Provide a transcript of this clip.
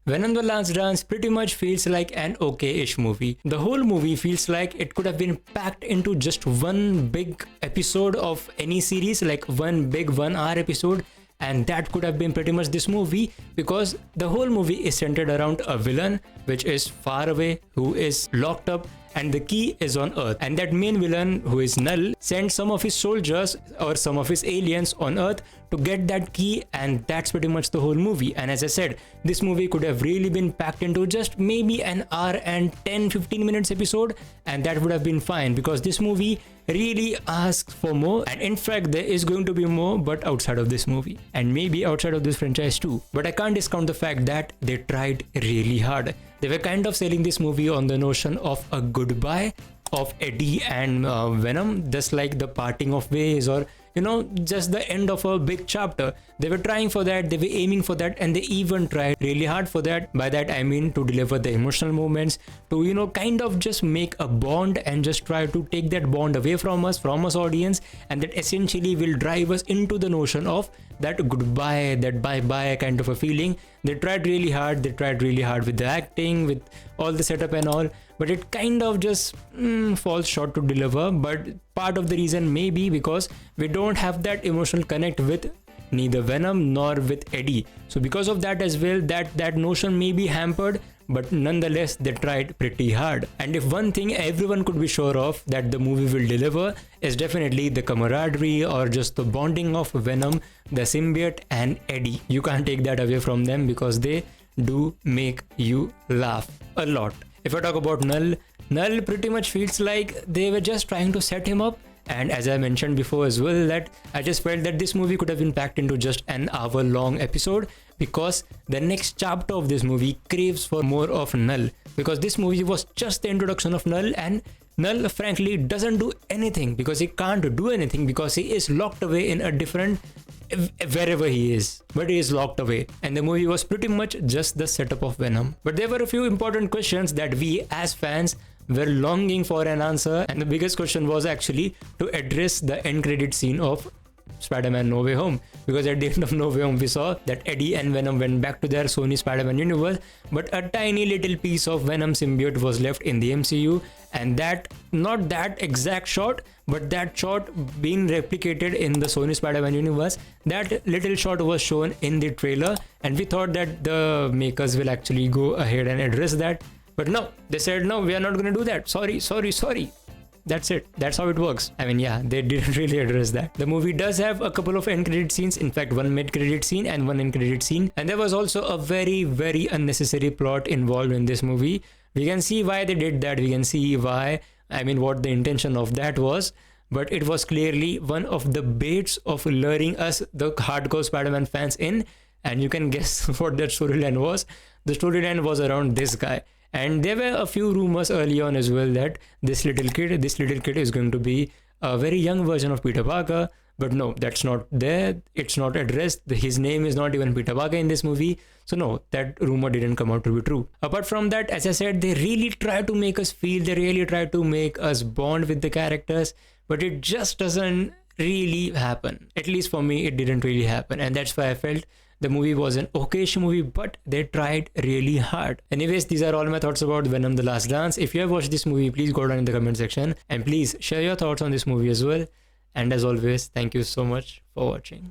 Venom the Last Dance pretty much feels like an okay-ish movie. The whole movie feels like it could have been packed into just one big episode of any series, like one big 1 hour episode, and that could have been pretty much this movie, because the whole movie is centered around a villain which is far away, who is locked up, and the key is on Earth. And that main villain, who is Null, sends some of his soldiers or some of his aliens on Earth to get that key, and that's pretty much the whole movie. And as I said, this movie could have really been packed into just maybe an hour and 10-15 minutes episode, and that would have been fine, because this movie really asks for more. And in fact, there is going to be more, but outside of this movie, and maybe outside of this franchise too. But I can't discount the fact that they tried really hard. They were kind of selling this movie on the notion of a goodbye of Eddie and Venom, just like the parting of ways, or just the end of a big chapter. They were trying for that, they were aiming for that, and they even tried really hard for that. By that I mean to deliver the emotional moments, to kind of just make a bond and just try to take that bond away from us audience, and that essentially will drive us into the notion of that goodbye, that bye-bye kind of a feeling. They tried really hard with the acting, with all the setup and all, but it kind of just falls short to deliver. But part of the reason may be because we don't have that emotional connect with neither Venom nor with Eddie. So because of that as well, that notion may be hampered, but nonetheless they tried pretty hard. And if one thing everyone could be sure of that the movie will deliver is definitely the camaraderie, or just the bonding of Venom, the symbiote, and Eddie. You can't take that away from them, because they do make you laugh a lot. If I talk about Null pretty much feels like they were just trying to set him up. And as I mentioned before as well, that I just felt that this movie could have been packed into just an hour-long episode, because the next chapter of this movie craves for more of Null, because this movie was just the introduction of Null, and Null frankly doesn't do anything, because he can't do anything, because he is locked away in a different wherever he is, but he is locked away. And the movie was pretty much just the setup of Venom. But there were a few important questions that we as fans were longing for an answer, and the biggest question was actually to address the end credit scene of Spider-Man No Way Home, because at the end of No Way Home we saw that Eddie and Venom went back to their Sony Spider-Man universe, but a tiny little piece of Venom symbiote was left in the MCU, and that, not that exact shot, but that shot being replicated in the Sony Spider-Man universe, that little shot was shown in the trailer, and we thought that the makers will actually go ahead and address that. But no, they said no, we are not going to do that. Sorry. That's it. That's how it works. I mean, yeah, they didn't really address that. The movie does have a couple of end credit scenes. In fact, one mid credit scene and one end credit scene. And there was also a very, very unnecessary plot involved in this movie. We can see why they did that. We can see why, what the intention of that was. But it was clearly one of the baits of luring us, the hardcore Spider-Man fans, in. And you can guess what that storyline was. The storyline was around this guy. And there were a few rumors early on as well that this little kid is going to be a very young version of Peter Parker. But no, that's not there. It's not addressed. His name is not even Peter Parker in this movie. So no, that rumor didn't come out to be true. Apart from that, as I said, they really try to make us feel, they really try to make us bond with the characters, but it just doesn't really happen. At least for me, it didn't really happen. And that's why I felt the movie was an okay-ish movie, but they tried really hard. Anyways, these are all my thoughts about Venom The Last Dance. If you have watched this movie, please go down in the comment section, and please share your thoughts on this movie as well. And as always, thank you so much for watching.